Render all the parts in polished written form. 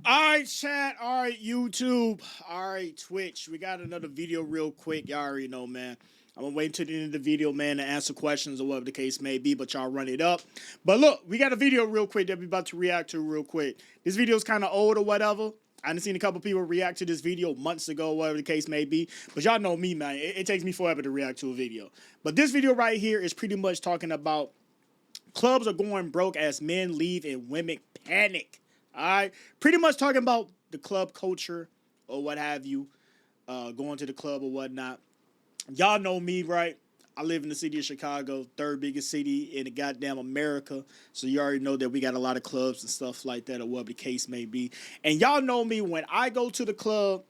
All right, chat. All right, YouTube. All right, Twitch. We got another video real quick. Y'all already know, man. I'm gonna wait until the end of the video, man, to answer questions or whatever the case may be, but y'all run it up. But look, we got a video real quick that we about to react to real quick. This video is kind of old or whatever. I done seen a couple people react to this video months ago, whatever the case may be. But y'all know me, man. It takes me forever to react to a video. But this video right here is pretty much talking about clubs are going broke as men leave and women panic. All right, pretty much talking about the club culture or what have you, going to the club or whatnot. Y'all know me, right? I live in the city of Chicago, third biggest city in the goddamn America. So you already know that we got a lot of clubs and stuff like that, or whatever the case may be. And y'all know me, when I go to the club,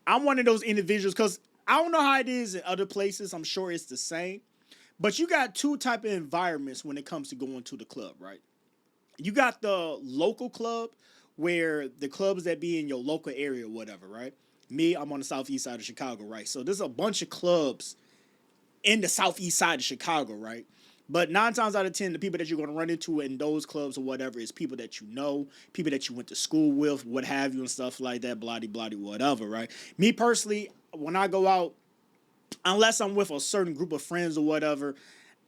I'm one of those individuals, because I don't know how it is in other places. I'm sure it's the same. But you got two type of environments when it comes to going to the club, right? You got the local club, where the clubs that be in your local area or whatever, right? Me, I'm on the southeast side of Chicago, right? So there's a bunch of clubs in the southeast side of Chicago, right? But 9 times out of 10, the people that you're going to run into in those clubs or whatever is people that you know, people that you went to school with, what have you, and stuff like that, bloody, bloody, whatever, right? Me personally, when I go out, unless I'm with a certain group of friends or whatever,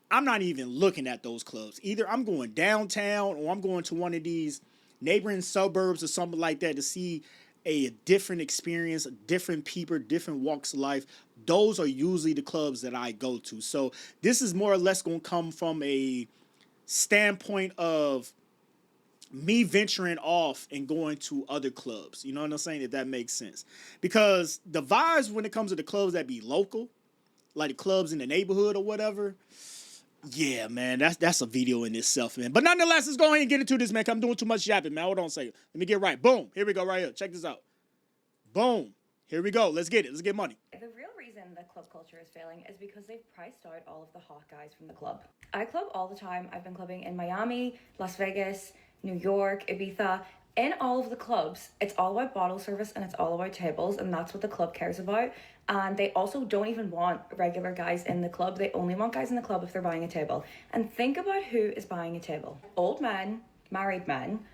I'm not even looking at those clubs. Either I'm going downtown or I'm going to one of these neighboring suburbs or something like that to see a different experience, different people, different walks of life. Those are usually the clubs that I go to. So this is more or less going to come from a standpoint of me venturing off and going to other clubs. You know what I'm saying? If that makes sense. Because the vibes when it comes to the clubs that be local, like the clubs in the neighborhood or whatever, yeah, man, that's a video in itself, man. But nonetheless, let's go ahead and get into this, man. 'Cause I'm doing too much yapping, man. Hold on a second. Let me get right. Boom. Here we go, right here. Check this out. Boom. Here we go. Let's get it. Let's get money. The real reason that club culture is failing is because they've priced out all of the hot guys from the club. I club all the time. I've been clubbing in Miami, Las Vegas, New York, Ibiza. In all of the clubs, it's all about bottle service and it's all about tables, and that's what the club cares about. And they also don't even want regular guys in the club. They only want guys in the club if they're buying a table. And think about who is buying a table: old men, married men,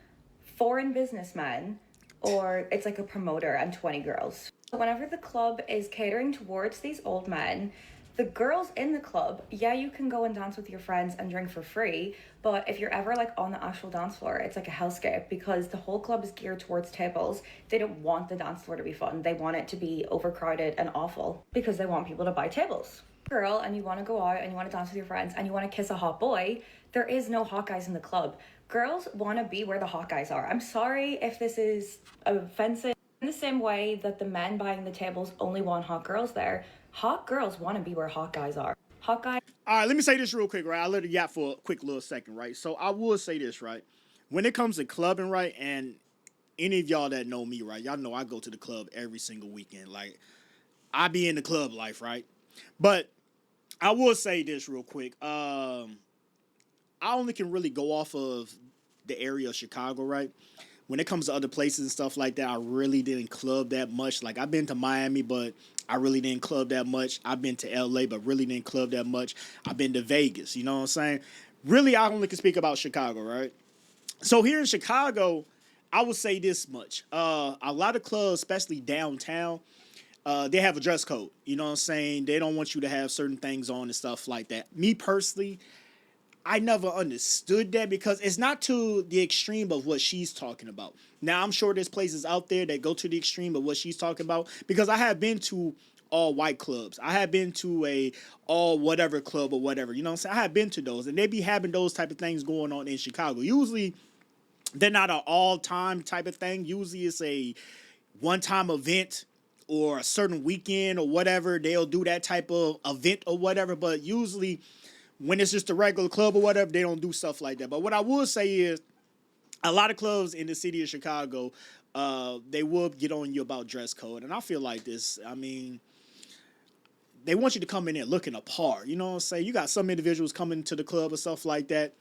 foreign businessmen, or it's like a promoter and 20 girls. Whenever the club is catering towards these old men, the girls in the club, yeah, you can go and dance with your friends and drink for free, but if you're ever like on the actual dance floor, it's like a hellscape because the whole club is geared towards tables. They don't want the dance floor to be fun. They want it to be overcrowded and awful because they want people to buy tables. Girl, and you want to go out and you want to dance with your friends and you want to kiss a hot boy, there is no hot guys in the club. Girls want to be where the hot guys are. I'm sorry if this is offensive. In the same way that the men buying the tables only want hot girls there, hot girls want to be where hot guys are. Hot guys. All right, let me say this real quick, right? I'll let it yap for a quick little second, right? So I will say this, right? When it comes to clubbing, right? And any of y'all that know me, right? Y'all know I go to the club every single weekend. Like, I be in the club life, right? But I will say this real quick. I only can really go off of the area of Chicago, right? When it comes to other places and stuff like that, I really didn't club that much. Like, I've been to Miami, but I really didn't club that much. I've been to LA, but really didn't club that much. I've been to Vegas, you know what I'm saying? Really, I only can speak about Chicago, right? So here in Chicago, I would say this much. A lot of clubs, especially downtown, they have a dress code. You know what I'm saying? They don't want you to have certain things on and stuff like that. Me personally, I never understood that because it's not to the extreme of what she's talking about. Now, I'm sure there's places out there that go to the extreme of what she's talking about, because I have been to all white clubs. I have been to a all whatever club or whatever. You know what I'm saying? I have been to those, and they be having those type of things going on in Chicago. Usually, they're not an all time type of thing. Usually, it's a one time event or a certain weekend or whatever. They'll do that type of event or whatever. But usually, when it's just a regular club or whatever, they don't do stuff like that. But what I will say is, a lot of clubs in the city of Chicago, they will get on you about dress code. And I feel like this, I mean, they want you to come in there looking apart. You know what I'm saying? You got some individuals coming to the club or stuff like that,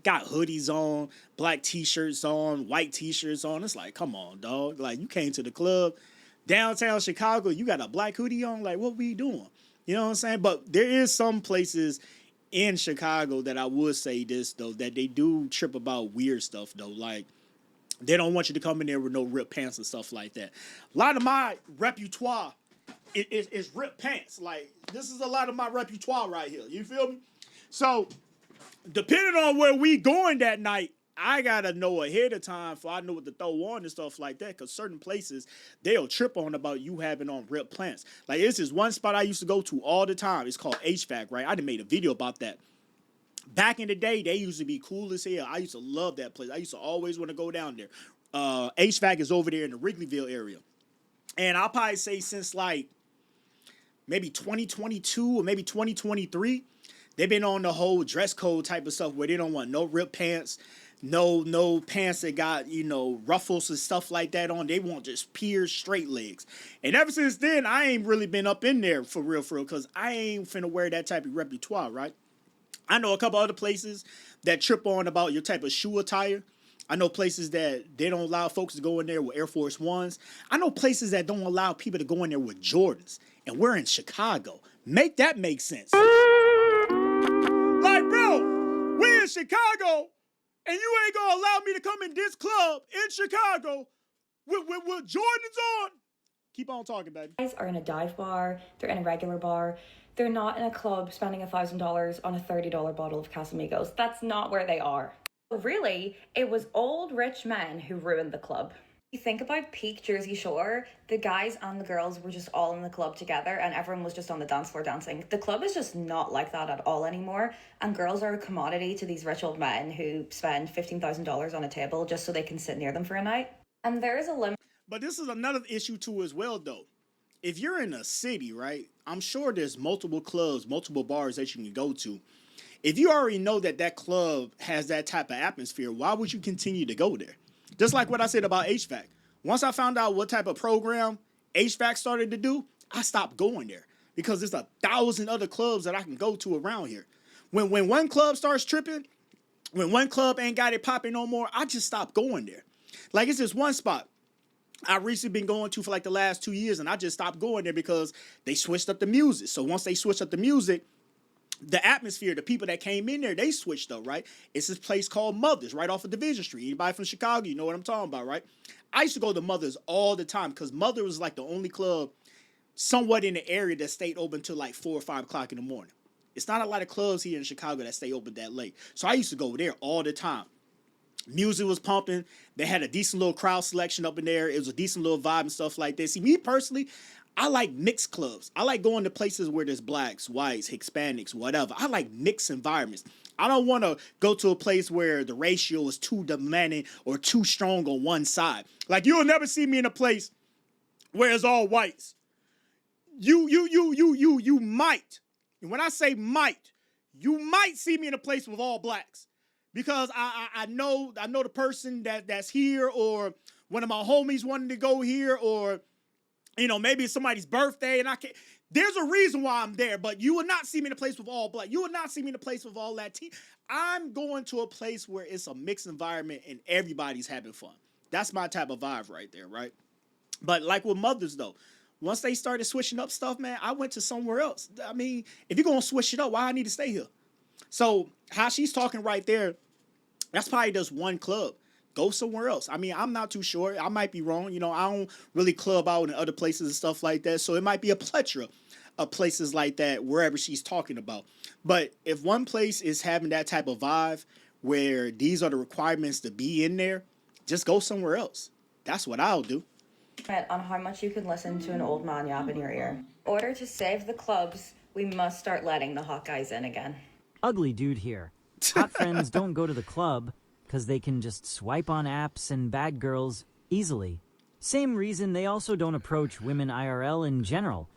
got hoodies on, black t-shirts on, white t-shirts on. It's like, come on, dog. Like, you came to the club downtown Chicago, you got a black hoodie on. Like, what we doing? You know what I'm saying? But there is some places in Chicago that I would say this though, that they do trip about weird stuff though. Like, They don't want you to come in there with no ripped pants and stuff like that. A lot of my repertoire is ripped pants. Like, this is a lot of my repertoire right here. You feel me? So, depending on where we going that night, I gotta know ahead of time so I know what to throw on and stuff like that. Cause certain places they'll trip on about you having on ripped plants. Like, this is one spot I used to go to all the time. It's called HVAC, right? I done made a video about that. Back in the day, they used to be cool as hell. I used to love that place. I used to always want to go down there. HVAC is over there in the Wrigleyville area. And I'll probably say since like maybe 2022 or maybe 2023, they've been on the whole dress code type of stuff where they don't want no ripped pants, no pants that got, you know, ruffles and stuff like that on. They want just pure straight legs. And ever since then, I ain't really been up in there for real, because I ain't finna wear that type of repertoire, right? I know a couple other places that trip on about your type of shoe attire. I know places that they don't allow folks to go in there with Air Force Ones. I know places that don't allow people to go in there with Jordans. And we're in Chicago. Make that make sense. Like, bro, we're in Chicago, and you ain't gonna allow me to come in this club in Chicago with Jordans on? Keep on talking, baby. Guys are in a dive bar, they're in a regular bar. They're not in a club spending $1,000 on a $30 bottle of Casamigos. That's not where they are. Really, it was old rich men who ruined the club. You think about peak Jersey Shore, the guys and the girls were just all in the club together and everyone was just on the dance floor dancing. The club is just not like that at all anymore, and girls are a commodity to these rich old men who spend $15,000 on a table just so they can sit near them for a night. And there is a limit. But this is another issue too as well, though. If you're in a city, right, I'm sure there's multiple clubs, multiple bars that you can go to. If you already know that that club has that type of atmosphere, why would you continue to go there? Just like what I said about HVAC. Once I found out what type of program HVAC started to do, I stopped going there because there's 1,000 other clubs that I can go to around here. When one club starts tripping, when one club ain't got it popping no more, I just stopped going there. Like, it's just one spot I recently been going to for like the last 2 years, and I just stopped going there because they switched up the music. So once they switched up the music, the atmosphere, the people that came in there, they switched up, right? It's this place called Mother's right off of Division Street. Anybody from Chicago, you know what I'm talking about, right? I used to go to Mother's all the time because Mother was like the only club somewhat in the area that stayed open till like 4 or 5 o'clock in the morning. It's not a lot of clubs here in Chicago that stay open that late. So I used to go there all the time. Music was pumping. They had a decent little crowd selection up in there. It was a decent little vibe and stuff like that. See, me personally, I like mixed clubs. I like going to places where there's blacks, whites, Hispanics, whatever. I like mixed environments. I don't want to go to a place where the ratio is too demanding or too strong on one side. Like, you'll never see me in a place where it's all whites. You might. And when I say might, you might see me in a place with all blacks. Because I know the person that's here, or one of my homies wanted to go here, or, you know, maybe it's somebody's birthday and I can't. There's a reason why I'm there, but you will not see me in a place with all black. You will not see me in a place with all Latino. I'm going to a place where it's a mixed environment and everybody's having fun. That's my type of vibe right there, right? But like with Mother's, though, once they started switching up stuff, man, I went to somewhere else. I mean, if you're going to switch it up, why I need to stay here? So how she's talking right there, that's probably just one club. Go somewhere else. I mean, I'm not too sure. I might be wrong. You know, I don't really club out in other places and stuff like that. So it might be a plethora of places like that wherever she's talking about. But if one place is having that type of vibe where these are the requirements to be in there, just go somewhere else. That's what I'll do. On how much you can listen to an old man yap in your ear. In order to save the clubs, we must start letting the hot guys in again. Ugly dude here. Hot friends don't go to the club because they can just swipe on apps and bag girls easily. Same reason they also don't approach women IRL in general.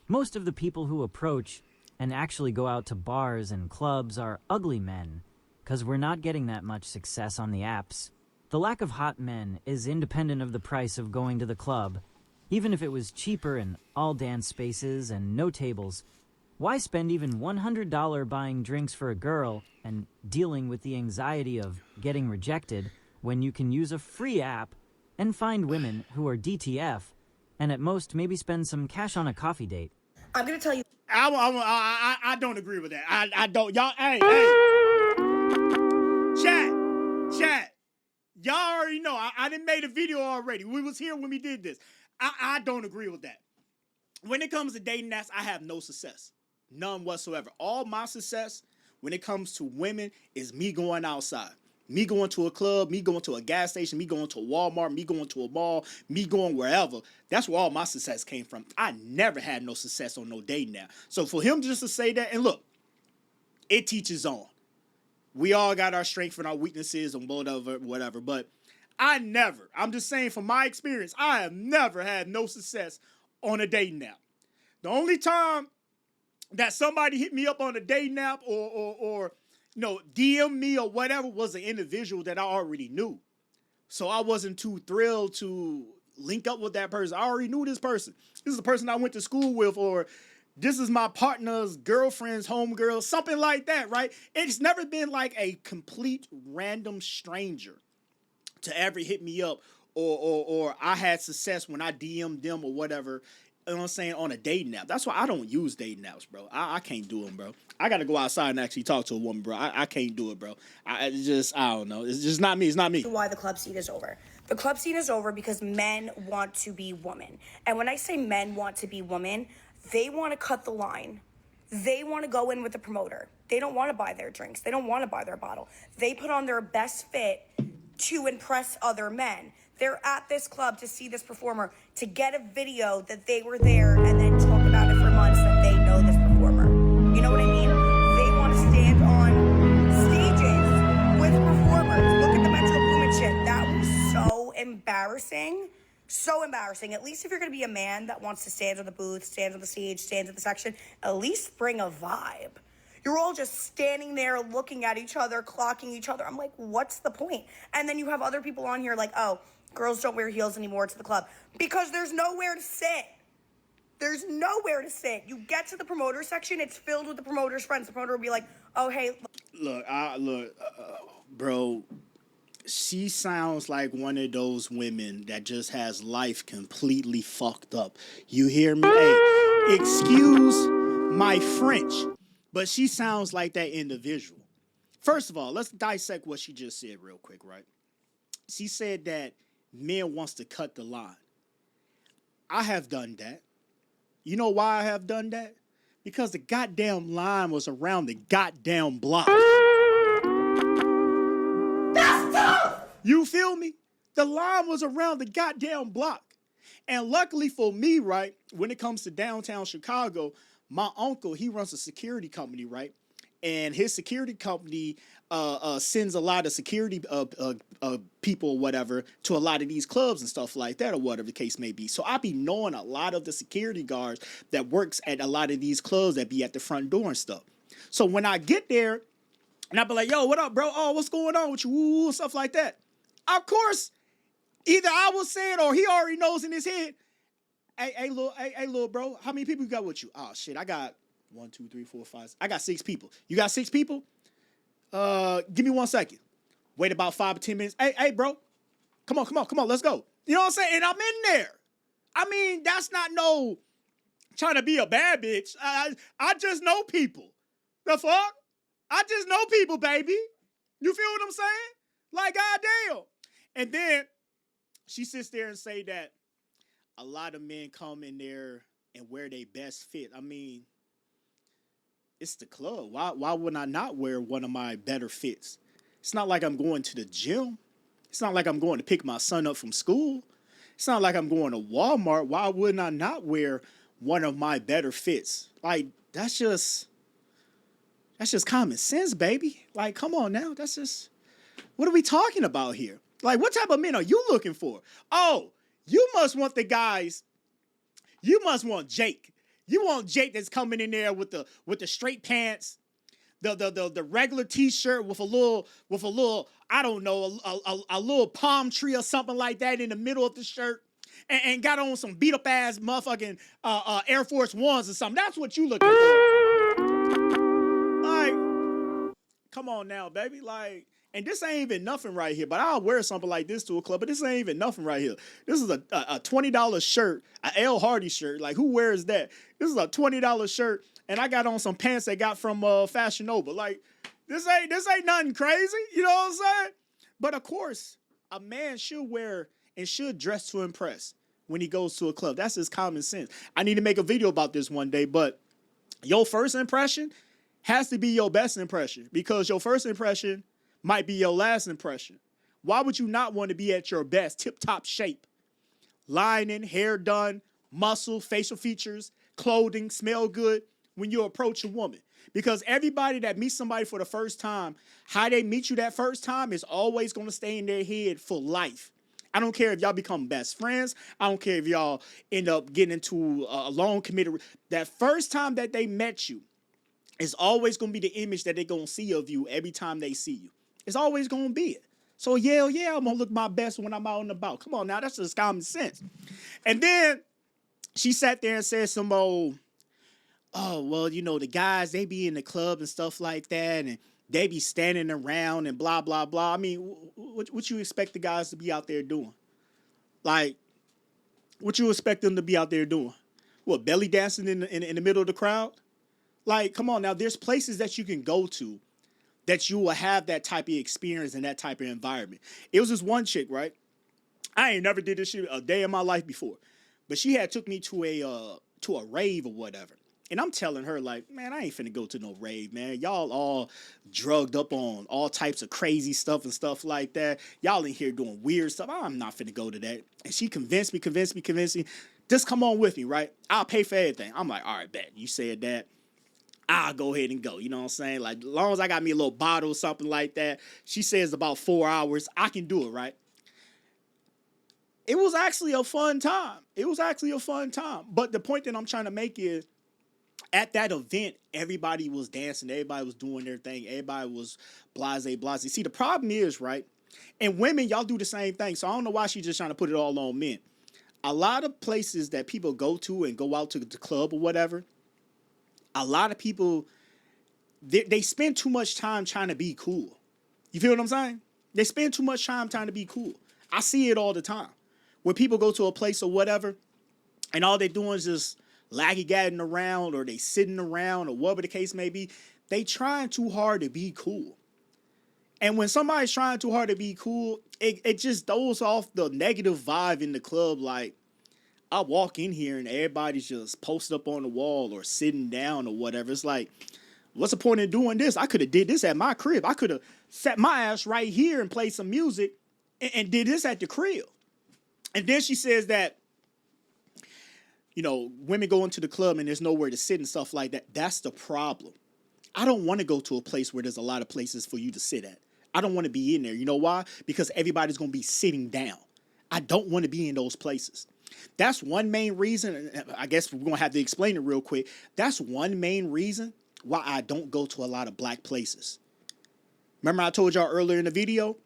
Most of the people who approach and actually go out to bars and clubs are ugly men because we're not getting that much success on the apps. The lack of hot men is independent of the price of going to the club. Even if it was cheaper and all dance spaces and no tables, why spend even $100 buying drinks for a girl and dealing with the anxiety of getting rejected when you can use a free app and find women who are DTF and at most maybe spend some cash on a coffee date? I'm going to tell you. I don't agree with that. I don't. Y'all, hey. Chat. Y'all already know. I done made a video already. We was here when we did this. I don't agree with that. When it comes to dating apps, I have no success. None whatsoever. All my success when it comes to women is me going outside. Me going to a club, me going to a gas station, me going to a Walmart, me going to a mall, me going wherever. That's where all my success came from. I never had no success on no dating app. So for him just to say that, and look, it teaches on. We all got our strengths and our weaknesses and whatever. But I'm just saying from my experience, I have never had no success on a dating app. The only time that somebody hit me up on a dating app or DM me or whatever was an individual that I already knew. So I wasn't too thrilled to link up with that person. I already knew this person. This is the person I went to school with, or this is my partner's girlfriend's homegirl, something like that, right? It's never been like a complete random stranger to ever hit me up or I had success when I DM'd them or whatever. You know what I'm saying? On a dating app. That's why I don't use dating apps, bro. I can't do them, bro. I got to go outside and actually talk to a woman, bro. I can't do it, bro. I don't know. It's just not me. It's not me. Why the club scene is over. The club scene is over because men want to be women. And when I say men want to be women, they want to cut the line. They want to go in with the promoter. They don't want to buy their drinks. They don't want to buy their bottle. They put on their best fit to impress other men. They're at this club to see this performer, to get a video that they were there and then talk about it for months that they know this performer. You know what I mean? They want to stand on stages with performers. Look at the Metro Boomin shit. That was so embarrassing. So embarrassing. At least if you're going to be a man that wants to stand on the booth, stands on the stage, stands at the section, at least bring a vibe. You're all just standing there looking at each other, clocking each other. I'm like, what's the point? And then you have other people on here like, oh, girls don't wear heels anymore to the club. Because there's nowhere to sit. There's nowhere to sit. You get to the promoter section, it's filled with the promoter's friends. The promoter will be like, oh, hey. Bro, she sounds like one of those women that just has life completely fucked up. You hear me? Hey, excuse my French, but she sounds like that individual. First of all, let's dissect what she just said real quick, right? She said that men wants to cut the line. I have done that. You know why I have done that? Because the goddamn line was around the goddamn block. That's tough! You feel me? The line was around the goddamn block. And luckily for me, right, when it comes to downtown Chicago, my uncle, he runs a security company, right? And his security company sends a lot of security people or whatever to a lot of these clubs and stuff like that, or whatever the case may be. So I be knowing a lot of the security guards that works at a lot of these clubs that be at the front door and stuff. So when I get there, and I be like, yo, what up, bro? Oh, what's going on with you? Ooh, stuff like that. Of course, either I will say it or he already knows in his head. Hey, little bro, how many people you got with you? Oh, shit, I got 1, 2, 3, 4, 5. I got 6 people. You got 6 people? Give me 1 second. Wait about 5 or 10 minutes. Hey, bro. Come on, let's go. You know what I'm saying? And I'm in there. I mean, that's not no trying to be a bad bitch. I just know people. The fuck? I just know people, baby. You feel what I'm saying? Like, goddamn. And then she sits there and say that a lot of men come in there and wear their best fit. I mean, it's the club. Why would I not wear one of my better fits? It's not like I'm going to the gym. It's not like I'm going to pick my son up from school. It's not like I'm going to Walmart. Why wouldn't I not wear one of my better fits? Like, that's just common sense, baby. Like, come on now. What are we talking about here? Like, what type of men are you looking for? Oh, you must want the guys. You must want Jake. You want Jake that's coming in there with the straight pants, the regular t-shirt with a little I don't know, a little palm tree or something like that in the middle of the shirt, and got on some beat up ass motherfucking Air Force Ones or something. That's what you looking for. Like, come on now, baby. Like, and this ain't even nothing right here, but I'll wear something like this to a club, but this ain't even nothing right here. This is a $20 shirt, an L Hardy shirt. Like, who wears that? This is a $20 shirt, and I got on some pants they got from Fashion Nova. Like, this ain't nothing crazy, you know what I'm saying? But of course, a man should wear and should dress to impress when he goes to a club. That's his common sense. I need to make a video about this one day, but your first impression has to be your best impression, because your first impression might be your last impression. Why would you not want to be at your best, tip-top shape? Lining, hair done, muscle, facial features, clothing, smell good when you approach a woman. Because everybody that meets somebody for the first time, how they meet you that first time is always going to stay in their head for life. I don't care if y'all become best friends. I don't care if y'all end up getting into a long committed. That first time that they met you is always going to be the image that they're going to see of you every time they see you. It's always going to be it. So yeah, I'm going to look my best when I'm out and about. Come on now, that's just common sense. And then she sat there and said some old, oh, well, you know, the guys, they be in the club and stuff like that, and they be standing around and blah, blah, blah. I mean, what you expect the guys to be out there doing? Like, what you expect them to be out there doing? What, belly dancing in the middle of the crowd? Like, come on now, there's places that you can go to that you will have that type of experience and that type of environment. It was this one chick, right? I ain't never did this shit a day in my life before, but she had took me to a rave or whatever. And I'm telling her, like, man, I ain't finna go to no rave, man. Y'all all drugged up on all types of crazy stuff and stuff like that. Y'all in here doing weird stuff. I'm not finna go to that. And she convinced me. Just come on with me, right? I'll pay for everything. I'm like, all right, bet. You said that. I'll go ahead and go. You know what I'm saying? Like, as long as I got me a little bottle or something like that. She says about 4 hours. I can do it, right? It was actually a fun time. But the point that I'm trying to make is, at that event, everybody was dancing. Everybody was doing their thing. Everybody was blase. See, the problem is, right? And women, y'all do the same thing. So I don't know why she's just trying to put it all on men. A lot of places that people go to and go out to the club or whatever, a lot of people, they spend too much time trying to be cool. You feel what I'm saying? They spend too much time trying to be cool. I see it all the time. When people go to a place or whatever, and all they're doing is just laggy-gadding around, or they sitting around, or whatever the case may be, they trying too hard to be cool. And when somebody's trying too hard to be cool, it just throws off the negative vibe in the club. Like, I walk in here and everybody's just posted up on the wall or sitting down or whatever. It's like, what's the point in doing this? I could have did this at my crib. I could have sat my ass right here and played some music and did this at the crib. And then she says that, you know, women go into the club and there's nowhere to sit and stuff like that. That's the problem. I don't want to go to a place where there's a lot of places for you to sit at. I don't want to be in there. You know why? Because everybody's going to be sitting down. I don't want to be in those places. That's one main reason. I guess we're going to have to explain it real quick. That's one main reason why I don't go to a lot of black places. Remember I told y'all earlier in the video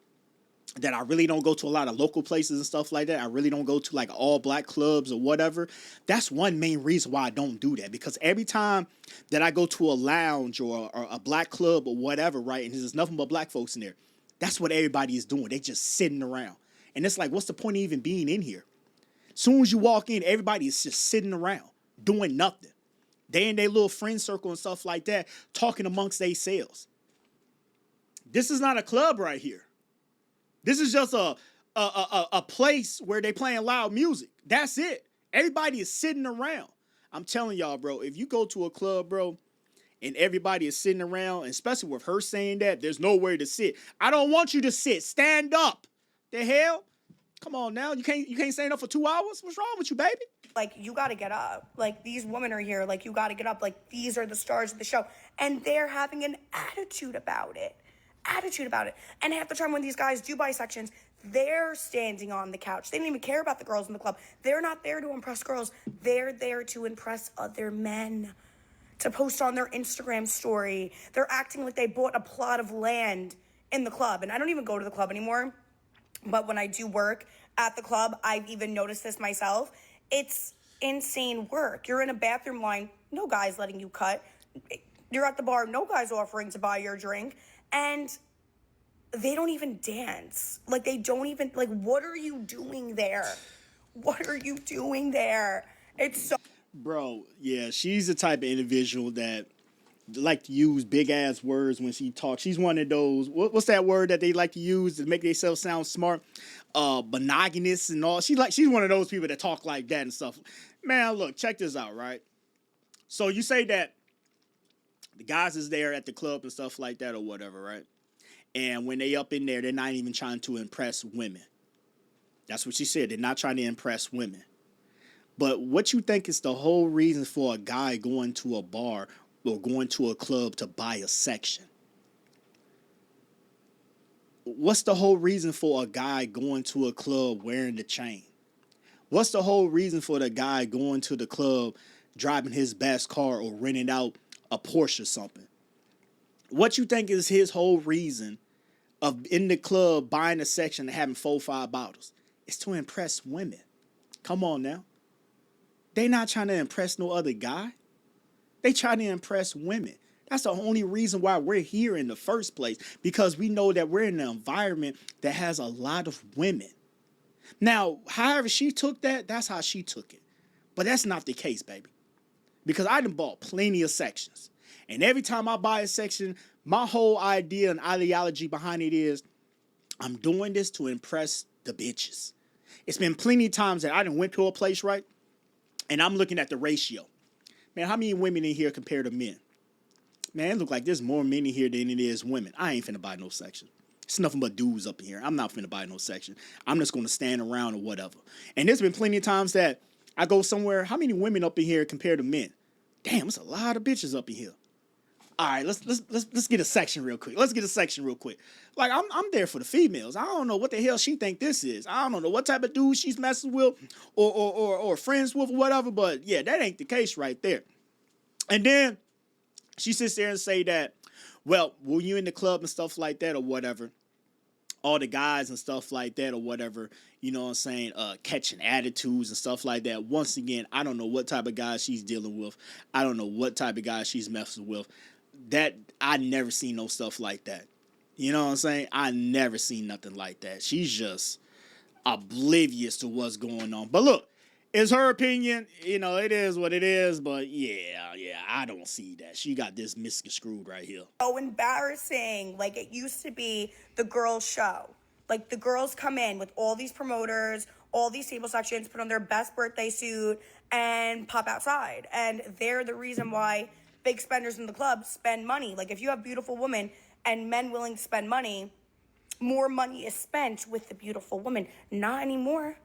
that I really don't go to a lot of local places and stuff like that. I really don't go to like all black clubs or whatever. That's one main reason why I don't do that. Because every time that I go to a lounge or a black club or whatever, right, and there's nothing but black folks in there, that's what everybody is doing. They just sitting around. And it's like, what's the point of even being in here? Soon as you walk in, everybody is just sitting around doing nothing. They in their little friend circle and stuff like that, talking amongst themselves. This is not a club right here. This is just a place where they playing loud music. That's it. Everybody is sitting around. I'm telling y'all, bro, if you go to a club, bro, and everybody is sitting around, and especially with her saying that, there's nowhere to sit. I don't want you to sit. Stand up. The hell? Come on now. You can't stand up for 2 hours? What's wrong with you, baby? Like, you got to get up. Like, these women are here. Like, you got to get up. Like, these are the stars of the show. And they're having an attitude about it. And half the time when these guys do bisections, they're standing on the couch. They don't even care about the girls in the club. They're not there to impress girls. They're there to impress other men, to post on their Instagram story. They're acting like they bought a plot of land in the club. And I don't even go to the club anymore. But when I do work at the club, I've even noticed this myself. It's insane work. You're in a bathroom line, no guy's letting you cut. You're at the bar, no guy's offering to buy your drink. And they don't even dance. Like, they don't even, like, what are you doing there? What are you doing there? It's so... Bro, yeah, she's the type of individual that like to use big ass words when she talks. She's one of those. What's that word that they like to use to make themselves sound smart? Monogamous and all. She's one of those people that talk like that and stuff. Man, look, check this out, right? So you say that the guys is there at the club and stuff like that or whatever, right? And when they up in there, they're not even trying to impress women. That's what she said. They're not trying to impress women. But what you think is the whole reason for a guy going to a bar or going to a club to buy a section? What's the whole reason for a guy going to a club wearing the chain? What's the whole reason for the guy going to the club driving his best car or renting out a Porsche or something? What you think is his whole reason of in the club buying a section and having 4-5 bottles? It's to impress women. Come on now. They not trying to impress no other guy. They trying to impress women. That's the only reason why we're here in the first place, because we know that we're in an environment that has a lot of women. Now, however she took that, that's how she took it. But that's not the case, baby. Because I done bought plenty of sections. And every time I buy a section, my whole idea and ideology behind it is I'm doing this to impress the bitches. It's been plenty of times that I done went to a place, right? And I'm looking at the ratio. Man, how many women in here compared to men? Man, it look like there's more men in here than it is women. I ain't finna buy no section. It's nothing but dudes up in here. I'm not finna buy no section. I'm just gonna stand around or whatever. And there's been plenty of times that I go somewhere. How many women up in here compared to men? Damn, it's a lot of bitches up in here. All right, let's get a section real quick. Let's get a section real quick. Like I'm there for the females. I don't know what the hell she think this is. I don't know what type of dude she's messing with or friends with or whatever. But yeah, that ain't the case right there. And then she sits there and say that, well, were you in the club and stuff like that or whatever? All the guys and stuff like that or whatever, you know what I'm saying, catching attitudes and stuff like that. Once again, I don't know what type of guys she's dealing with. I don't know what type of guys she's messing with. That I never seen no stuff like that. You know what I'm saying? I never seen nothing like that. She's just oblivious to what's going on. But look, it's her opinion. You know, it is what it is. But yeah, I don't see that. She got this misconstrued right here. So embarrassing. Like, it used to be the girls' show. Like, the girls come in with all these promoters, all these table sections, put on their best birthday suit, and pop outside. And they're the reason why big spenders in the club spend money. Like, if you have beautiful women and men willing to spend money, more money is spent with the beautiful woman. Not anymore.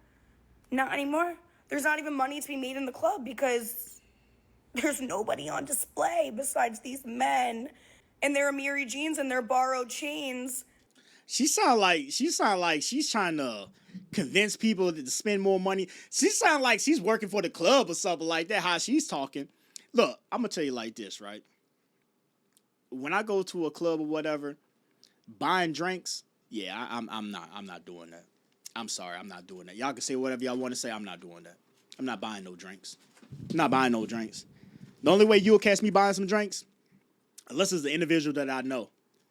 Not anymore. There's not even money to be made in the club because there's nobody on display besides these men and their Amiri jeans and their borrowed chains. She sound like she's trying to convince people to spend more money. She sound like she's working for the club or something like that, how she's talking. Look, I'm going to tell you like this, right? When I go to a club or whatever, buying drinks, yeah, I'm not doing that. I'm sorry, I'm not doing that. Y'all can say whatever y'all want to say. I'm not doing that. I'm not buying no drinks. I'm not buying no drinks. The only way you'll catch me buying some drinks, unless it's the individual that I know.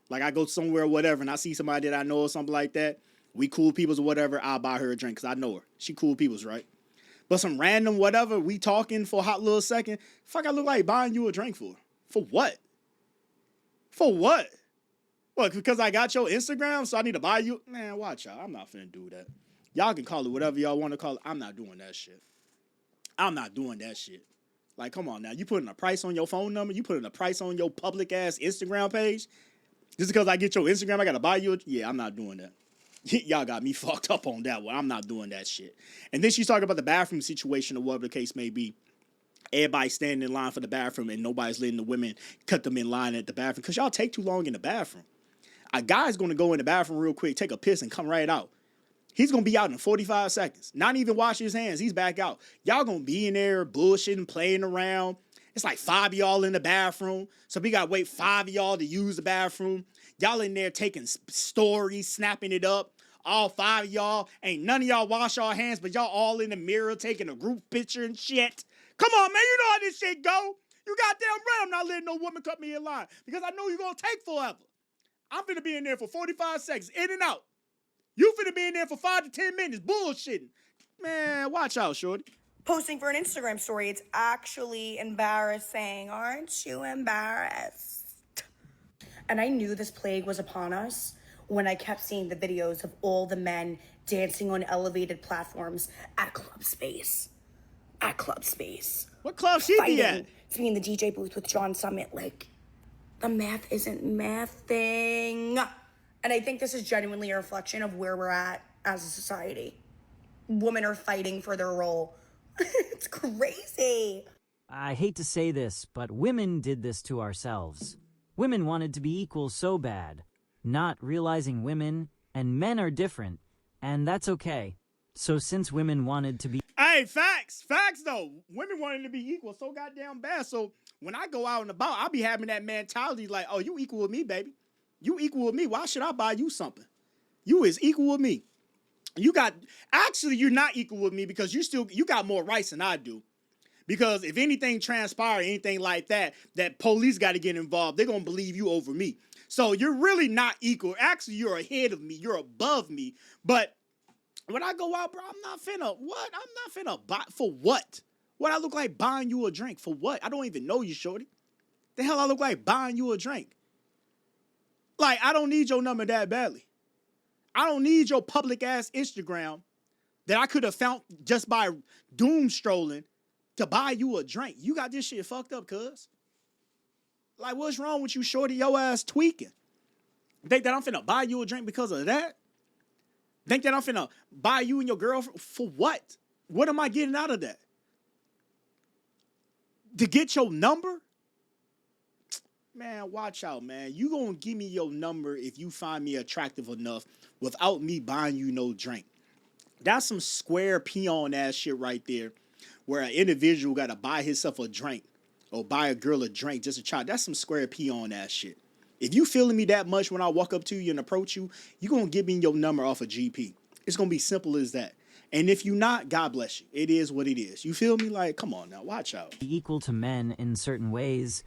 Like, I go somewhere or whatever, and I see somebody that I know or something like that. We cool peoples or whatever, I'll buy her a drink because I know her. She cool peoples, right? But some random whatever, we talking for a hot little second, fuck I look like buying you a drink for? For what? For what? What, because I got your Instagram, so I need to buy you? Man, watch out. I'm not finna do that. Y'all can call it whatever y'all want to call it. I'm not doing that shit. I'm not doing that shit. Like, come on now. You putting a price on your phone number? You putting a price on your public-ass Instagram page? Just because I get your Instagram, I got to buy you? Yeah, I'm not doing that. Y'all got me fucked up on that one. I'm not doing that shit. And then she's talking about the bathroom situation or whatever the case may be. Everybody standing in line for the bathroom and nobody's letting the women cut them in line at the bathroom because y'all take too long in the bathroom. A guy's going to go in the bathroom real quick, take a piss, and come right out. He's going to be out in 45 seconds. Not even wash his hands. He's back out. Y'all going to be in there bullshitting, playing around. It's like 5 of y'all in the bathroom. So we got to wait 5 of y'all to use the bathroom. Y'all in there taking stories, snapping it up. All 5 of y'all. Ain't none of y'all wash y'all hands, but y'all all in the mirror taking a group picture and shit. Come on, man. You know how this shit go. You goddamn right I'm not letting no woman cut me in line because I know you're going to take forever. I'm finna be in there for 45 seconds, in and out. You finna be in there for 5 to 10 minutes, bullshitting. Man, watch out, shorty. posting for an Instagram story. It's actually embarrassing. Aren't you embarrassed? And I knew this plague was upon us when I kept seeing the videos of all the men dancing on elevated platforms at Club Space. At Club Space. What club she be at? Fighting to be in the DJ booth with John Summit. Like, the math isn't mathing. And I think this is genuinely a reflection of where we're at as a society. Women are fighting for their role. It's crazy. I hate to say this, but women did this to ourselves. Women wanted to be equal so bad, not realizing women and men are different, and that's okay. So since women wanted to be... Hey, facts though. Women wanted to be equal so goddamn bad. So when I go out and about, I'll be having that mentality like, oh, you equal with me, baby. You equal with me. Why should I buy you something? You is equal with me. Actually, you're not equal with me because you got more rights than I do. Because if anything transpire, anything like that police got to get involved, they're going to believe you over me. So you're really not equal. Actually, you're ahead of me. You're above me. But when I go out, bro, I'm not finna buy, for what? What I look like buying you a drink? For what? I don't even know you, shorty. The hell I look like buying you a drink? Like, I don't need your number that badly. I don't need your public-ass Instagram that I could have found just by doom strolling to buy you a drink. You got this shit fucked up, cuz. Like, what's wrong with you, shorty? Your ass tweaking. Think that I'm finna buy you a drink because of that? Think that I'm finna buy you and your girlfriend for what? What am I getting out of that? To get your number? Man, watch out, man. You gonna give me your number if you find me attractive enough without me buying you no drink. That's some square peon ass shit right there, where an individual gotta buy himself a drink or buy a girl a drink just to try. That's some square peon ass shit. If you feeling me that much when I walk up to you and approach you, you gonna give me your number off of GP. It's gonna be simple as that. And if you not, God bless you. It is what it is. You feel me? Like, come on now, watch out. equal to men in certain ways.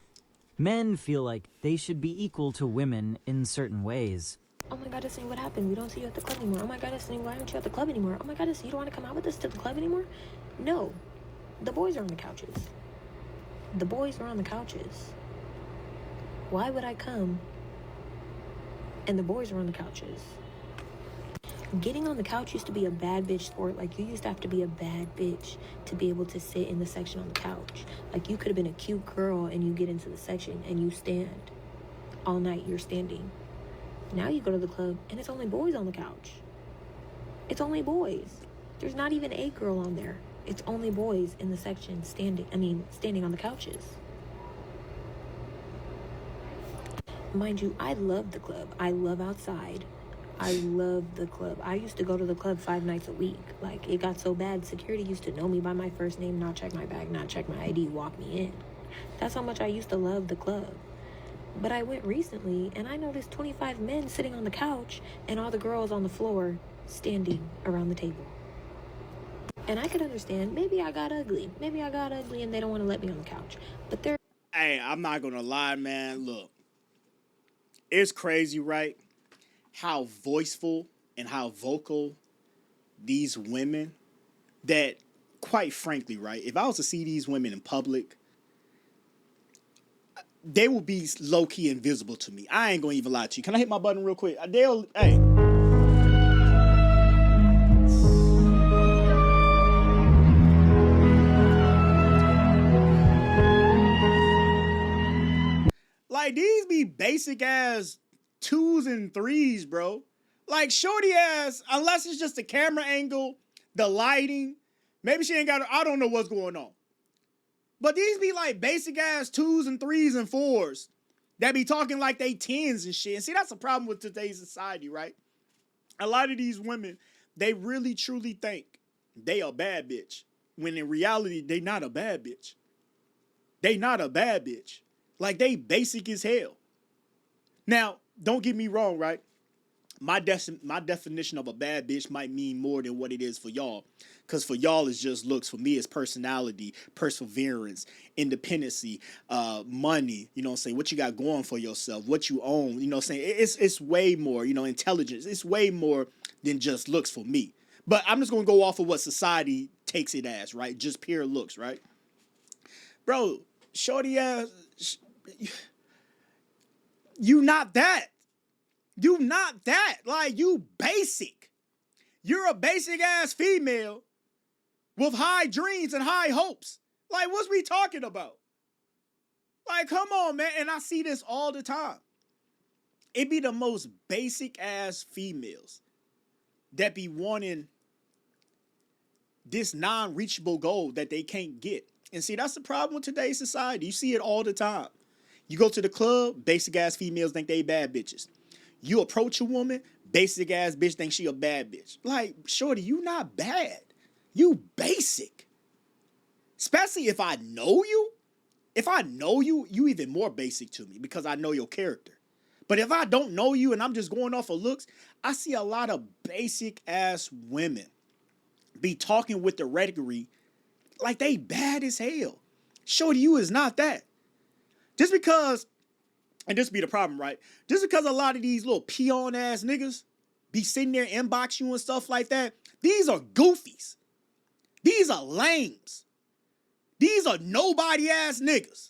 Men feel like they should be equal to women in certain ways. Oh my god, Destiny, what happened? We don't see you at the club anymore. Oh my god, Destiny, why aren't you at the club anymore? Oh my god, Destiny, you don't want to come out with us to the club anymore? No. The boys are on the couches. The boys are on the couches. Why would I come and the boys are on the couches? Getting on the couch used to be a bad bitch sport. Like, you used to have to be a bad bitch to be able to sit in the section on the couch. Like, you could have been a cute girl and you get into the section and you stand. All night you're standing. Now you go to the club and it's only boys on the couch. It's only boys. There's not even a girl on there. It's only boys in the section standing on the couches. Mind you, I love the club. I love outside. I love the club. I used to go to the club 5 nights a week. Like, it got so bad, security used to know me by my first name, not check my bag, not check my ID, walk me in. That's how much I used to love the club. But I went recently, and I noticed 25 men sitting on the couch, and all the girls on the floor standing around the table. And I could understand, maybe I got ugly. Maybe I got ugly and they don't want to let me on the couch. But they're... Hey, I'm not gonna lie, man. Look, it's crazy, right? How voiceful and how vocal these women, that, quite frankly, right, if I was to see these women in public, they will be low-key invisible to me. I ain't gonna even lie to you. Can I hit my button real quick? Hey. Like, these be basic ass 2s and 3s, bro. Like, shorty ass, unless it's just the camera angle, the lighting, maybe she ain't got, I don't know what's going on. But these be like basic ass 2s and 3s and 4s that be talking like they 10s and shit. And see, that's the problem with today's society, right? A lot of these women, they really truly think they a bad bitch, when in reality, they not a bad bitch. They not a bad bitch. Like, they basic as hell. Now, don't get me wrong, right? My definition of a bad bitch might mean more than what it is for y'all. Because for y'all, it's just looks. For me, it's personality, perseverance, independency, money, you know what I'm saying? What you got going for yourself, what you own, you know what I'm saying? It's way more, you know, intelligence. It's way more than just looks for me. But I'm just going to go off of what society takes it as, right? Just pure looks, right? Bro, shorty ass, you not that. You not that. Like, you basic. You're a basic ass female with high dreams and high hopes. Like, what's we talking about? Like, come on, man. And I see this all the time. It be the most basic ass females that be wanting this non-reachable goal that they can't get. And see, that's the problem with today's society. You see it all the time. You go to the club, basic ass females think they bad bitches. You approach a woman, basic ass bitch think she a bad bitch. Like, shorty, you not bad. You basic. Especially if I know you. If I know you, you even more basic to me because I know your character. But if I don't know you and I'm just going off of looks, I see a lot of basic ass women be talking with the rhetoric like they bad as hell. Shorty, you is not that. Just because, and this be the problem, right? Just because a lot of these little peon ass niggas be sitting there inbox you and stuff like that, these are goofies. These are lames. These are nobody ass niggas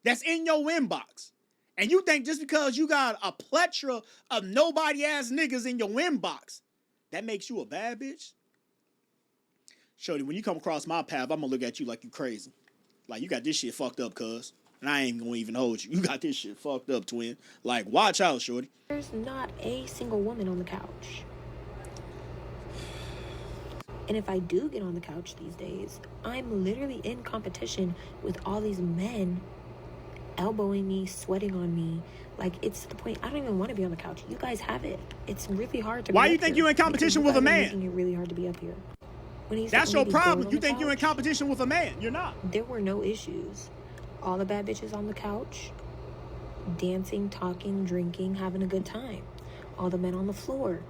that's in your inbox. And you think just because you got a plethora of nobody ass niggas in your inbox, that makes you a bad bitch? Shorty, when you come across my path, I'm gonna look at you like you crazy. Like, you got this shit fucked up, cuz. And I ain't gonna even hold you. You got this shit fucked up, twin. Like, watch out, shorty. There's not a single woman on the couch. And if I do get on the couch these days, I'm literally in competition with all these men elbowing me, sweating on me. Like, it's to the point I don't even want to be on the couch. You guys have it. It's really hard to. Why you think you're in competition with a man? Making it really hard to be up here. That's your problem. You think you're in competition with a man. You're not. There were no issues. All the bad bitches on the couch, dancing, talking, drinking, having a good time. All the men on the floor,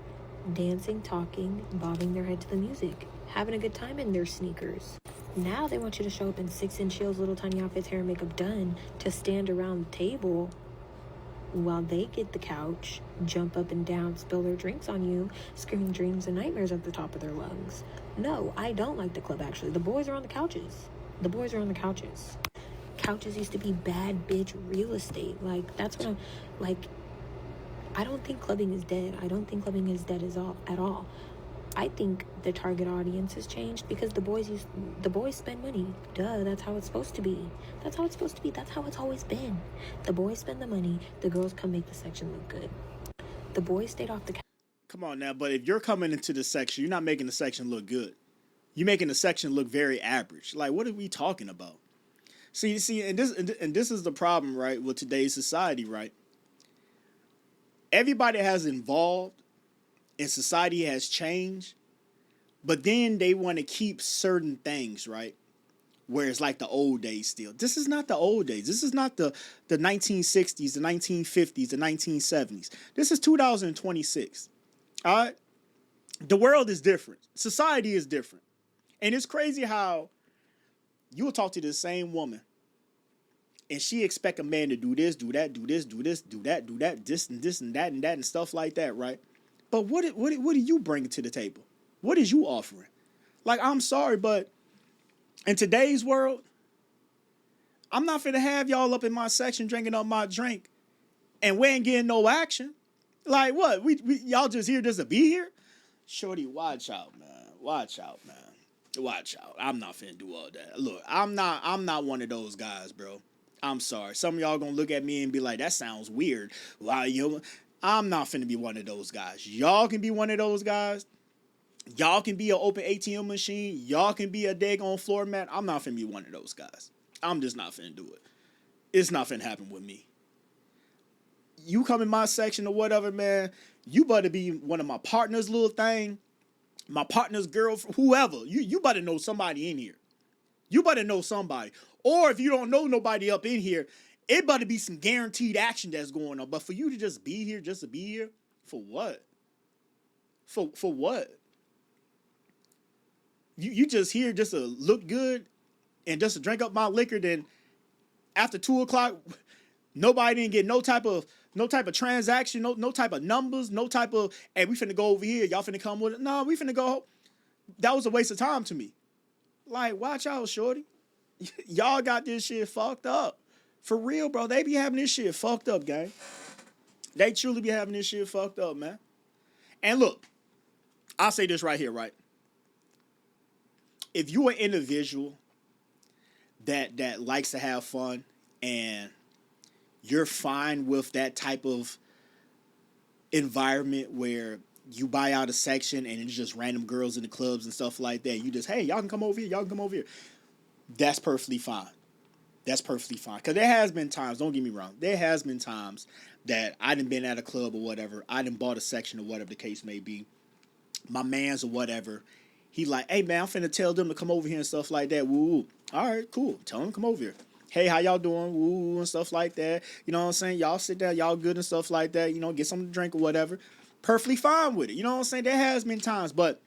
dancing, talking, bobbing their head to the music, having a good time in their sneakers. Now they want you to show up in 6-inch heels, little tiny outfits, hair and makeup done, to stand around the table while they get the couch, jump up and down, spill their drinks on you, screaming dreams and nightmares at the top of their lungs. No, I don't like the club, actually. The boys are on the couches. The boys are on the couches. Couches used to be bad bitch real estate. Like, that's what I'm, like, I don't think clubbing is dead. I don't think clubbing is dead at all. I think the target audience has changed because the boys spend money. Duh, that's how it's supposed to be. That's how it's supposed to be. That's how it's always been. The boys spend the money. The girls come make the section look good. The boys stayed off the couch. Come on now, but if you're coming into the section, you're not making the section look good. You're making the section look very average. Like, what are we talking about? See, and this is the problem, right, with today's society, right? Everybody has involved and society has changed, but then they want to keep certain things, right? Where it's like the old days still. This is not the old days. This is not the 1960s, the 1950s, the 1970s. This is 2026. All right? The world is different. Society is different. And it's crazy how you will talk to the same woman and she expect a man to do this, do that, do this, do this, do that, do that, this and this and that and stuff like that, right? But what do you bring to the table? What is you offering? Like, I'm sorry, but in today's world, I'm not finna have y'all up in my section drinking up my drink and we ain't getting no action. Like, what? We y'all just here just to be here? Shorty, watch out, man. Watch out, man. Watch out. I'm not finna do all that. Look, I'm not one of those guys, bro. I'm sorry. Some of y'all gonna look at me and be like, that sounds weird. Why you? I'm not finna be one of those guys. Y'all can be one of those guys. Y'all can be an open ATM machine. Y'all can be a daggone floor mat. I'm not finna be one of those guys. I'm just not finna do it. It's not finna happen with me. You come in my section or whatever, man, you better be one of my partners' little thing, my partner's girlfriend, whoever. You better know somebody in here. You better know somebody. Or if you don't know nobody up in here, it better be some guaranteed action that's going on. But for you to just be here, just to be here, for what? For what? You just here just to look good and just to drink up my liquor, then after 2 o'clock, nobody didn't get no type of transaction, no type of numbers, no type of, hey, we finna go over here, y'all finna come with it. No, we finna go. That was a waste of time to me. Like, watch out, shorty. Y'all got this shit fucked up. For real, bro. They be having this shit fucked up, gang. They truly be having this shit fucked up, man. And look, I'll say this right here, right? If you're an individual that likes to have fun and you're fine with that type of environment where you buy out a section and it's just random girls in the clubs and stuff like that, you just, hey, y'all can come over here, y'all can come over here. That's perfectly fine. That's perfectly fine. Because there has been times, don't get me wrong, there has been times that I done been at a club or whatever, I done bought a section or whatever the case may be. My mans or whatever, he like, hey man, I'm finna tell them to come over here and stuff like that. Woo. All right, cool. Tell them to come over here. Hey, how y'all doing? Woo, and stuff like that. You know what I'm saying? Y'all sit down, y'all good and stuff like that. You know, get something to drink or whatever. Perfectly fine with it. You know what I'm saying? There has been times, but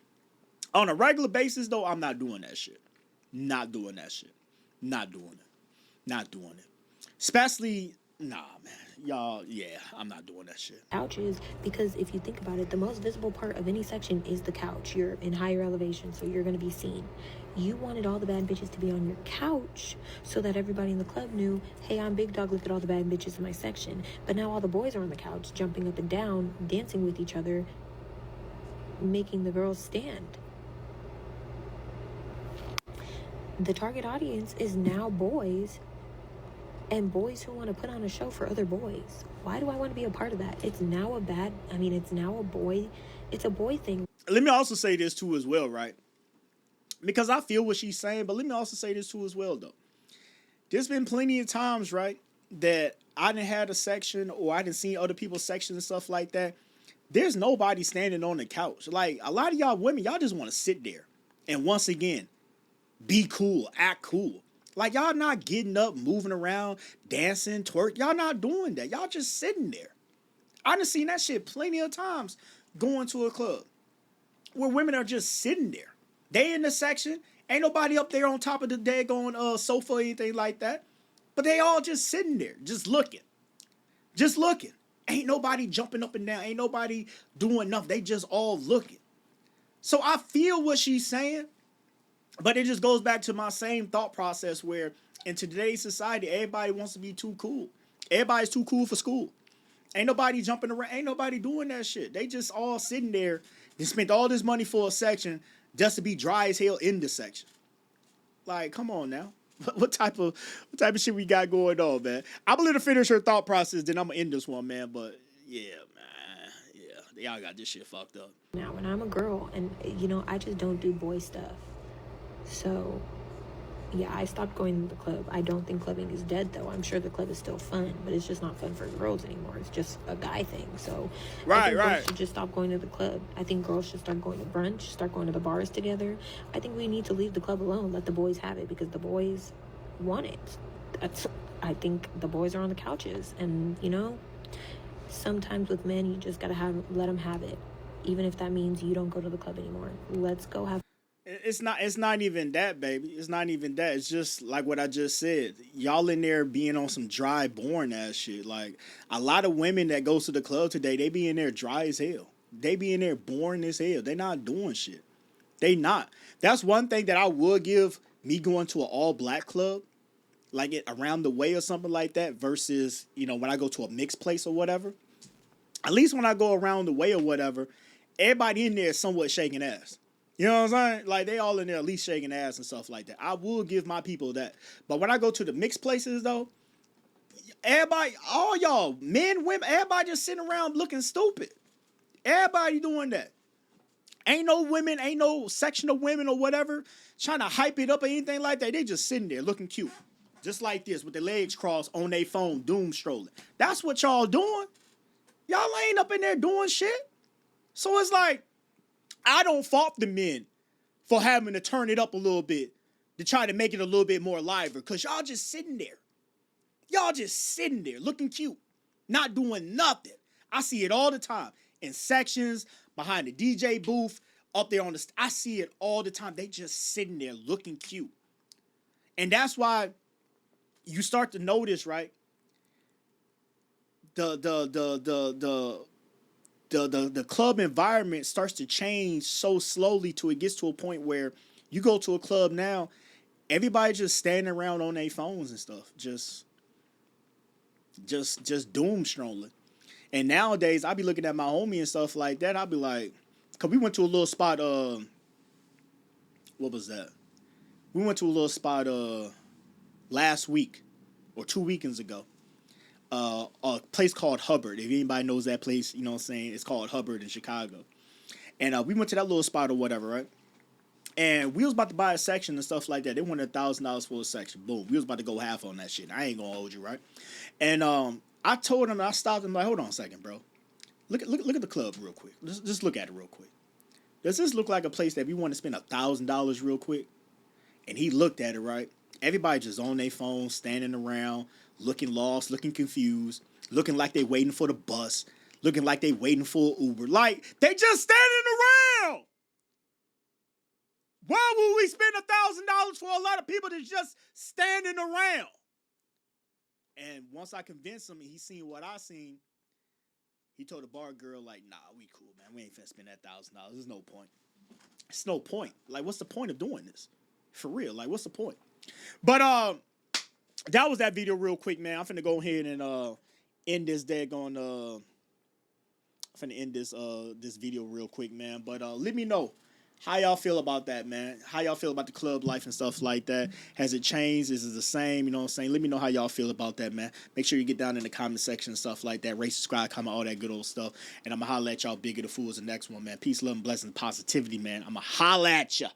on a regular basis though, I'm not doing that shit. Not doing that shit. Not doing it. Not doing it. Especially, nah, man. Y'all, yeah, I'm not doing that shit. Couches, because if you think about it, the most visible part of any section is the couch. You're in higher elevation, so you're going to be seen. You wanted all the bad bitches to be on your couch so that everybody in the club knew, hey, I'm big dog, look at all the bad bitches in my section. But now all the boys are on the couch, jumping up and down, dancing with each other, making the girls stand. The target audience is now boys, and boys who want to put on a show for other boys. Why do I want to be a part of that? It's now a boy thing. Let me also say this too as well, right? Because I feel what she's saying, but let me also say this too as well, though. There's been plenty of times, right, that I didn't have a section or I didn't see other people's sections and stuff like that. There's nobody standing on the couch. Like, a lot of y'all women, y'all just want to sit there and once again, be cool, act cool. Like, y'all not getting up, moving around, dancing, twerk. Y'all not doing that. Y'all just sitting there. I done seen that shit plenty of times going to a club where women are just sitting there. They in the section. Ain't nobody up there on top of the daggone sofa or anything like that. But they all just sitting there, just looking. Just looking. Ain't nobody jumping up and down. Ain't nobody doing nothing. They just all looking. So I feel what she's saying. But it just goes back to my same thought process where in today's society, everybody wants to be too cool. Everybody's too cool for school. Ain't nobody jumping around. Ain't nobody doing that shit. They just all sitting there and spent all this money for a section just to be dry as hell in the section. Like, come on now. What type of shit we got going on, man? I'm gonna let her finish her thought process, then I'm gonna end this one, man. But yeah, man. Yeah, y'all got this shit fucked up. Now, when I'm a girl and, I just don't do boy stuff. So, yeah, I stopped going to the club. I don't think clubbing is dead, though. I'm sure the club is still fun, but it's just not fun for girls anymore. It's just a guy thing. So, I think girls should just stop going to the club. I think girls should start going to brunch, start going to the bars together. I think we need to leave the club alone, let the boys have it, because the boys want it. I think the boys are on the couches, and, sometimes with men, you just gotta let them have it, even if that means you don't go to the club anymore. Let's go have. It's not even that, baby. It's not even that. It's just like what I just said. Y'all in there being on some dry, boring ass shit. Like, a lot of women that goes to the club today, they be in there dry as hell. They be in there boring as hell. They not doing shit. They not. That's one thing that I would give me going to an all-black club, like it around the way or something like that, versus, when I go to a mixed place or whatever. At least when I go around the way or whatever, everybody in there is somewhat shaking ass. You know what I'm saying? Like, they all in there at least shaking ass and stuff like that. I will give my people that. But when I go to the mixed places, though, everybody, all y'all, men, women, everybody just sitting around looking stupid. Everybody doing that. Ain't no women, ain't no section of women or whatever trying to hype it up or anything like that. They just sitting there looking cute. Just like this, with their legs crossed on their phone, doom strolling. That's what y'all doing. Y'all ain't up in there doing shit. So it's like, I don't fault the men for having to turn it up a little bit to try to make it a little bit more lively, because y'all just sitting there. Y'all just sitting there looking cute, not doing nothing. I see it all the time in sections, behind the DJ booth, up there on the... I see it all the time. They just sitting there looking cute. And that's why you start to notice, right? The club environment starts to change so slowly till it gets to a point where You go to a club now, everybody just standing around on their phones and stuff, just doom strolling. And nowadays, I be looking at my homie and stuff like that. I be like, cause we went to a little spot. What was that? We went to a little spot last week or 2 weekends ago. A place called Hubbard. If anybody knows that place, you know what I'm saying? It's called Hubbard in Chicago. And we went to that little spot or whatever, right? And we was about to buy a section and stuff like that. They wanted $1,000 for a section. Boom. We was about to go half on that shit. I ain't gonna hold you, right? And I told him, I stopped him like, hold on a second, bro. Look at the club real quick. Just look at it real quick. Does this look like a place that we want to spend $1,000 real quick? And he looked at it, right? Everybody just on their phone, standing around, looking lost, looking confused, looking like they waiting for the bus, looking like they waiting for Uber. Like, they just standing around. Why would we spend $1,000 for a lot of people that's just standing around? And once I convinced him and he seen what I seen, he told the bar girl, like, nah, we cool, man. We ain't finna spend that $1,000. There's no point. It's no point. Like, what's the point of doing this? For real. Like, what's the point? But that was that video real quick, man. I'm finna go ahead and end this daggone I'm finna end this video real quick, man. But let me know how y'all feel about that, man. How y'all feel about the club life and stuff like that. Has it changed? Is it the same? You know what I'm saying? Let me know how y'all feel about that, man. Make sure you get down in the comment section and stuff like that. Rate, subscribe, comment, all that good old stuff. And I'm going to holler at y'all bigger the fools the next one, man. Peace, love, and blessings, positivity, man. I'm going to holler at ya.